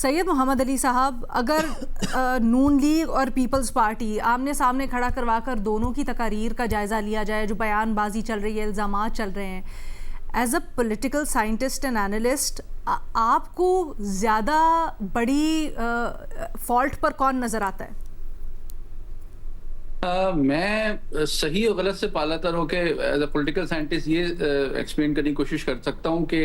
सैयद मोहम्मद अली साहब, अगर नून लीग और पीपल्स पार्टी आमने सामने खड़ा करवाकर दोनों की तकारीर का जायज़ा लिया जाए, जो बयानबाजी चल रही है, इल्ज़ामात चल रहे हैं, as a political scientist and analyst आपको ज़्यादा बड़ी फॉल्ट पर कौन नज़र आता है? मैं सही और गलत से पालातर होकर एज अ पॉलिटिकल साइंटिस्ट ये एक्सप्लेन करने की कोशिश कर सकता हूँ कि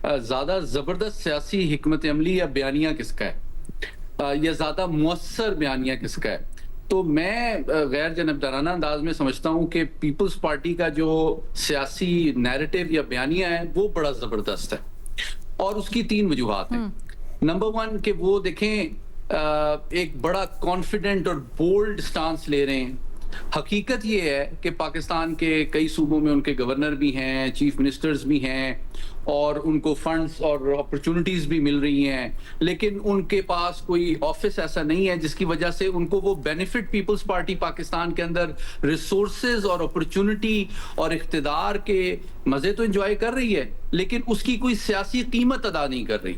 ज़्यादा ज़बरदस्त सियासी हिकमत अमली या बयानिया किसका है, या ज़्यादा मुअस्सर बयानिया किसका है। तो मैं गैर जनबदाराना अंदाज में समझता हूँ कि पीपल्स पार्टी का जो सियासी नैरेटिव या बयानिया है वो बड़ा ज़बरदस्त है, और उसकी 3 वजूहात हैं। नंबर 1 कि वो देखें एक बड़ा कॉन्फिडेंट और बोल्ड स्टांस ले रहे हैं। हकीकत ये है कि पाकिस्तान के कई सूबों में उनके गवर्नर भी हैं, चीफ मिनिस्टर्स भी हैं, और उनको फंड्स और अपॉर्चुनिटीज भी मिल रही हैं, लेकिन उनके पास कोई ऑफिस ऐसा नहीं है जिसकी वजह से उनको वो बेनिफिट पीपल्स पार्टी पाकिस्तान के अंदर रिसोर्सेज और अपॉर्चुनिटी और इख्तिदार के मजे तो एंजॉय कर रही है, लेकिन उसकी कोई सियासी कीमत अदा नहीं कर रही।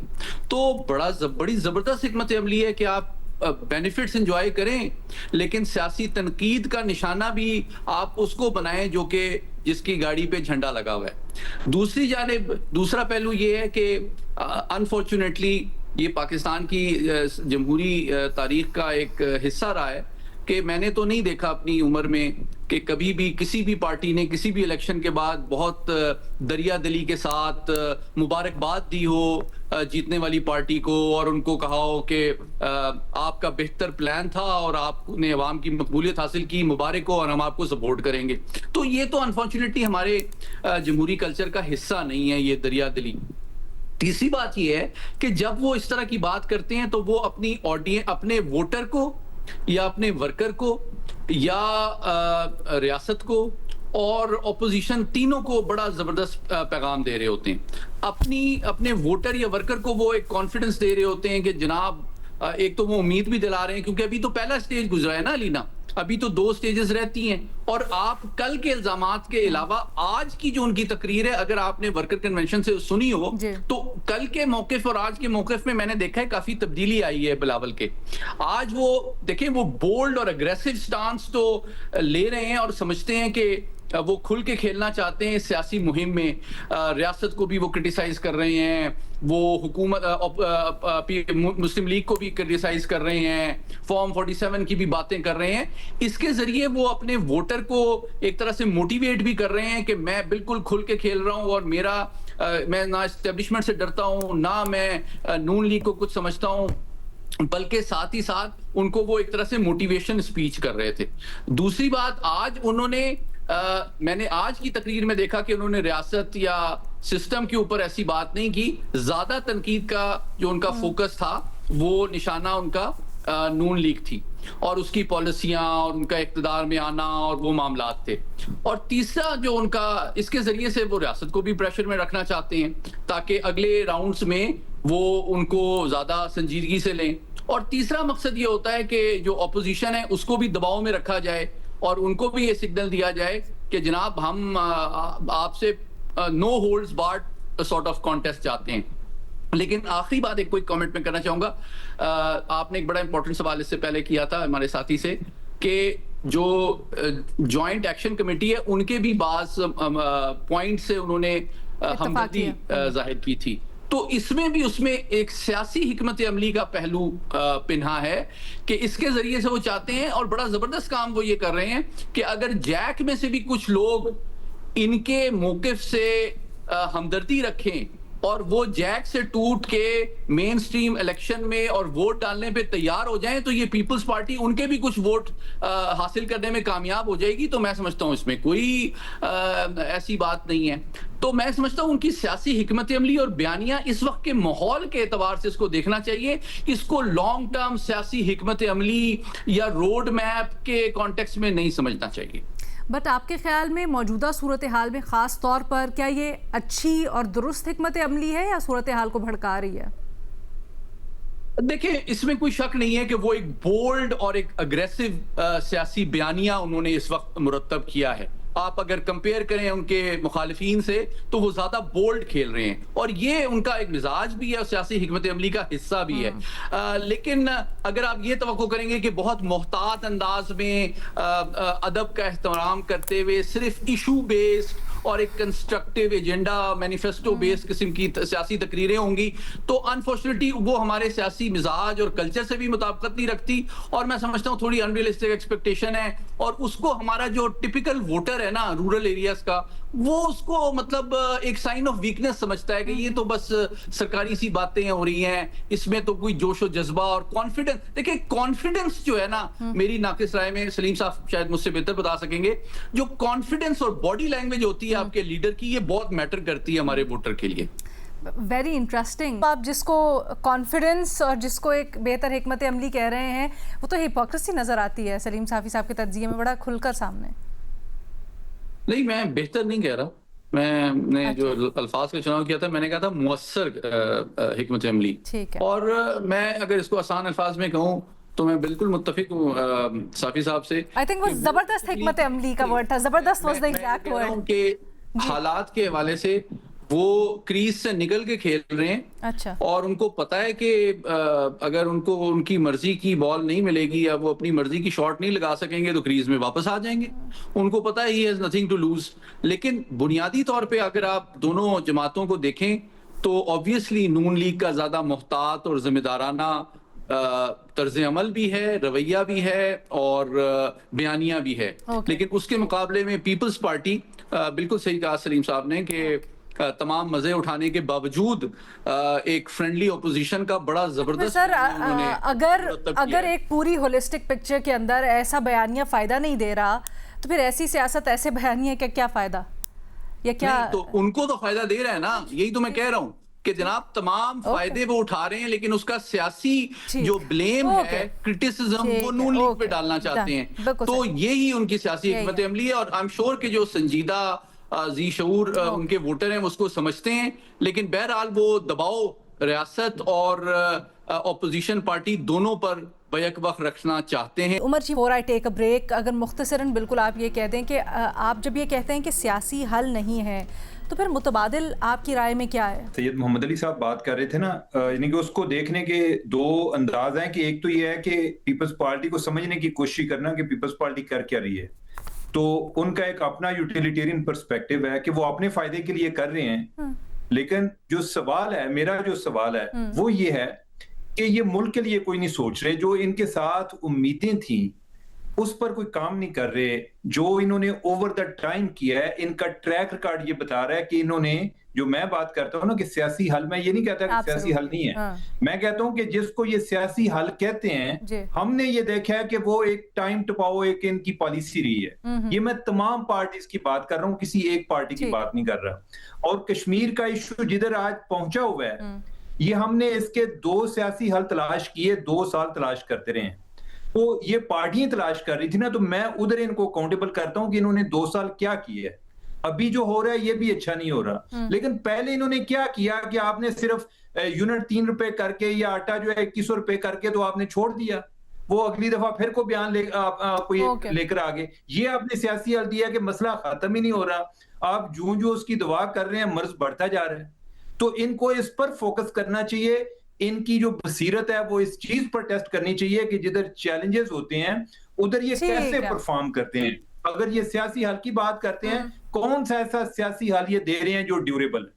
तो बड़ी जबरदस्त हिकमत अमली है कि आप बेनिफिट्स एंजॉय करें, लेकिन सियासी तनकीद का निशाना भी आप उसको बनाएं जो कि जिसकी गाड़ी पे झंडा लगा हुआ है। दूसरी जानिब दूसरा पहलू ये है कि अनफॉर्चुनेटली ये पाकिस्तान की जमहूरी तारीख का एक हिस्सा रहा है कि मैंने तो नहीं देखा अपनी उम्र में कि कभी भी किसी भी पार्टी ने किसी भी इलेक्शन के बाद बहुत दरिया दिली के साथ मुबारकबाद दी हो जीतने वाली पार्टी को, और उनको कहा हो कि आपका बेहतर प्लान था और आपने अवाम की मकबूलियत हासिल की, मुबारक हो और हम आपको सपोर्ट करेंगे। तो ये तो अनफॉर्चुनेटली हमारे जमहूरी कल्चर का हिस्सा नहीं है, ये दरिया दिली। तीसरी बात ये है कि जब वो इस तरह की बात करते हैं तो वो अपनी ऑडियंस, अपने वोटर को या अपने वर्कर को या रियासत को और ऑपोजिशन, तीनों को बड़ा जबरदस्त पैगाम दे रहे होते हैं। अपने वोटर या वर्कर को वो एक कॉन्फिडेंस दे रहे होते हैं कि जनाब, एक तो वो उम्मीद भी दिला रहे हैं, क्योंकि अभी तो पहला स्टेज गुजरा है ना अलीना, अभी तो 2 स्टेजेस रहती हैं, और आप कल के इल्जामात के अलावा आज की जो उनकी तकरीर है, अगर आपने वर्कर कन्वेंशन से सुनी हो तो कल के मौकिफ और आज के मौकिफ में मैंने देखा है काफी तब्दीली आई है बिलावल के। आज वो देखें, वो बोल्ड और अग्रेसिव स्टांस तो ले रहे हैं और समझते हैं कि वो खुल के खेलना चाहते हैं सियासी मुहिम में। रियासत को भी वो क्रिटिसाइज कर रहे हैं, वो हुकूमत मुस्लिम लीग को भी क्रिटिसाइज कर रहे हैं, फॉर्म 47 की भी बातें कर रहे हैं। इसके जरिए वो अपने वोटर को एक तरह से मोटिवेट भी कर रहे हैं कि मैं बिल्कुल खुल के खेल रहा हूं, और मैं ना एस्टेब्लिशमेंट से डरता हूं, ना मैं नून लीग को कुछ समझता हूं, बल्कि साथ ही साथ उनको वो एक तरह से मोटिवेशन स्पीच कर रहे थे। दूसरी बात, आज उन्होंने मैंने आज की तकरीर में देखा कि उन्होंने रियासत या सिस्टम के ऊपर ऐसी बात नहीं की, ज्यादा तनकीद का जो उनका फोकस था वो निशाना उनका नून लीग थी और उसकी पॉलिसियां और उनका इक्तदार में आना और वो मामलात थे। और तीसरा जो उनका, इसके जरिए से वो रियासत को भी प्रेशर में रखना चाहते हैं ताकि अगले राउंड्स में वो उनको ज्यादा संजीदगी से लें। और तीसरा मकसद ये होता है कि जो अपोजिशन है उसको भी दबाव में रखा जाए और उनको भी ये सिग्नल दिया जाए कि जनाब हम आपसे no holds barred sort of contest चाहते हैं। लेकिन आखिरी बात एक कोई कमेंट में करना चाहूंगा, आपने एक बड़ा इंपॉर्टेंट सवाल इससे पहले किया था हमारे साथी से कि जो जॉइंट एक्शन कमेटी है उनके भी बाज पॉइंट से उन्होंने हमदर्दी जाहिर की थी। तो इसमें भी उसमें एक सियासी हिकमत अमली का पहलू पिन्हा है कि इसके जरिए से वो चाहते हैं, और बड़ा जबरदस्त काम वो ये कर रहे हैं कि अगर जैक में से भी कुछ लोग इनके मौकिफ से हमदर्दी रखें और वो जैक से टूट के मेन स्ट्रीम इलेक्शन में और वोट डालने पे तैयार हो जाएं, तो ये पीपल्स पार्टी उनके भी कुछ वोट हासिल करने में कामयाब हो जाएगी। तो मैं समझता हूं इसमें कोई ऐसी बात नहीं है। तो मैं समझता हूं उनकी सियासी हिकमत अमली और बयानिया इस वक्त के माहौल के एतबार से इसको देखना चाहिए, इसको लॉन्ग टर्म सियासी हिकमत अमली या रोड मैप के कॉन्टेक्स्ट में नहीं समझना चाहिए। बट आपके ख्याल में मौजूदा सूरत हाल में ख़ास तौर पर क्या ये अच्छी और दुरुस्त हिकमत अमली है या सूरत हाल को भड़का रही है? देखिए, इसमें कोई शक नहीं है कि वो एक बोल्ड और एक अग्रेसिव सियासी बयानिया उन्होंने इस वक्त मुरतब किया है। आप अगर कंपेयर करें उनके मुखालिफिन से तो वो ज्यादा बोल्ड खेल रहे हैं, और ये उनका एक मिजाज भी है और सियासी हिकमत अमली का हिस्सा भी है। लेकिन अगर आप ये तवक्को करेंगे कि बहुत मोहतात अंदाज में अदब का एहतराम करते हुए सिर्फ इशू बेस्ड और एक कंस्ट्रक्टिव एजेंडा मैनिफेस्टो बेस्ड किस्म की सियासी तकरीरें होंगी, तो अनफॉर्चुनेटली वो हमारे सियासी मिजाज और कल्चर से भी मुताबिकत नहीं रखती, और मैं समझता हूँ थोड़ी अनरियलिस्टिक एक्सपेक्टेशन है। और उसको हमारा जो टिपिकल वोटर है ना रूरल एरियाज का, वो उसको मतलब एक साइन ऑफ वीकनेस समझता है कि ये तो बस सरकारी सी बातें हो रही हैं, इसमें तो कोई जोश और जज्बा और कॉन्फिडेंस। देखिए कॉन्फिडेंस जो है ना, मेरी नाकिस राय में, सलीम साहब शायद मुझसे बेहतर बता सकेंगे, जो कॉन्फिडेंस और बॉडी लैंग्वेज होती है आपके लीडर की, ये बहुत मैटर करती है हमारे वोटर के लिए। Very interesting. आप जिसको कॉन्फिडेंस और जिसको एक बेहतर हिकमत अमली कह रहे हैं, वो तो हिपोक्रेसी नजर आती है सलीम साफी साहब के तज्जिए में बड़ा खुलकर सामने। नहीं, मैं बेहतर नहीं कह रहा, मैंने जो अल्फाज का चुनाव किया था मैंने कहा था मुअस्सर हिकमत अमली। ठीक है। और मैं अगर इसको आसान अल्फाज में कहूँ तो मैं बिल्कुल मुत्तफिक हूँ साफी साहब से। आई थिंक वो जबरदस्त हिकमत अमली का वर्ड था, जबरदस्त वाज द एग्जैक्ट वर्ड। के हालात के हवाले से वो क्रीज से निकल के खेल रहे हैं। अच्छा। और उनको पता है कि अगर उनको उनकी मर्जी की बॉल नहीं मिलेगी या वो अपनी मर्जी की शॉट नहीं लगा सकेंगे तो क्रीज में वापस आ जाएंगे। उनको पता है ही हैज नथिंग टू लूज। लेकिन बुनियादी तौर पे अगर आप दोनों जमातों को देखें तो ऑब्वियसली नून लीग का ज्यादा मुहतात और जिम्मेदाराना तर्ज अमल भी है, रवैया भी है और बयानिया भी है। लेकिन उसके मुकाबले में पीपल्स पार्टी, बिल्कुल सही कहा सलीम साहब ने कि तमाम मजे उठाने के बावजूद एक फ्रेंडली ऑपोजिशन का बड़ा जबरदस्त सर अगर एक पूरी होलिस्टिक पिक्चर के अंदर ऐसा बयानिया फायदा नहीं दे रहा तो फिर ऐसी सियासत, ऐसे बयानिया का क्या फायदा या क्या? तो उनको तो फायदा दे रहा है ना, यही तो मैं कह रहा हूँ कि जनाब तमाम फायदे वो उठा रहे हैं, लेकिन उसका सियासी जो ब्लेम है, क्रिटिसिज्म, वो नून लीग पे डालना चाहते हैं। तो यही उनकी सियासी हिकमत अमली है। और आई एम श्योर कि जो संजीदा जी शऊर उनके वोटर हैं उसको समझते हैं, लेकिन बहरहाल वो दबाव रियासत और ऑपोजिशन पार्टी दोनों पर बैक वक्त रखना चाहते हैं। Umar ji, for I take a break, अगर मुख्तसरन बिल्कुल आप ये कह दें कि आप जब ये कहते हैं कि सियासी हल नहीं है तो फिर मुतबादिल आपकी राय में क्या है? सैयद मोहम्मद अली साहब बात कर रहे थे ना, यानी कि उसको देखने के दो अंदाज हैं कि एक तो ये है कि पीपल्स पार्टी को समझने की कोशिश करना कि पीपल्स पार्टी कर क्या रही है, तो उनका एक अपना यूटिलिटेरियन पर्सपेक्टिव है कि वो अपने फायदे के लिए कर रहे हैं। लेकिन जो सवाल है, मेरा जो सवाल है वो ये है कि ये मुल्क के लिए कोई नहीं सोच रहे, जो इनके साथ उम्मीदें थी उस पर कोई काम नहीं कर रहे, जो इन्होंने ओवर द टाइम किया है, इनका ट्रैक रिकॉर्ड ये बता रहा है कि इन्होंने, जो मैं बात करता हूँ ना कि सियासी हल, मैं ये नहीं कहता कि सियासी हल नहीं है, मैं कहता हूँ कि जिसको ये सियासी हल कहते हैं, हमने ये देखा है कि वो एक टाइम टपाओ एक इनकी पॉलिसी रही है। ये मैं तमाम पार्टीज की बात कर रहा हूँ, किसी एक पार्टी की बात नहीं कर रहा। और कश्मीर का इशू जिधर आज पहुंचा हुआ है, ये हमने इसके 2 सियासी हल तलाश किए, 2 साल तलाश करते रहे। तो ये पार्टियां तलाश कर रही थी ना, तो मैं उधर इनको अकाउंटेबल करता हूं कि इन्होंने 2 साल क्या किया है। अभी जो हो रहा है ये भी अच्छा नहीं हो रहा, लेकिन पहले इन्होंने क्या किया कि आपने सिर्फ यूनिट 3 रुपए करके या आटा जो है 2100 रुपए करके तो आपने छोड़ दिया, वो अगली दफा फिर को बयान कोई लेकर आ गए। ये आपने सियासी हल दिया कि मसला खत्म ही नहीं हो रहा, आप जो उसकी दुआ कर रहे हैं मर्ज बढ़ता जा रहा है। तो इनको इस पर फोकस करना चाहिए, इनकी जो बसीरत है वो इस चीज पर टेस्ट करनी चाहिए कि जिधर चैलेंजेस होते हैं उधर ये कैसे परफॉर्म करते हैं। अगर ये सियासी हल की बात करते हैं, कौन सा ऐसा सियासी हल ये दे रहे हैं जो ड्यूरेबल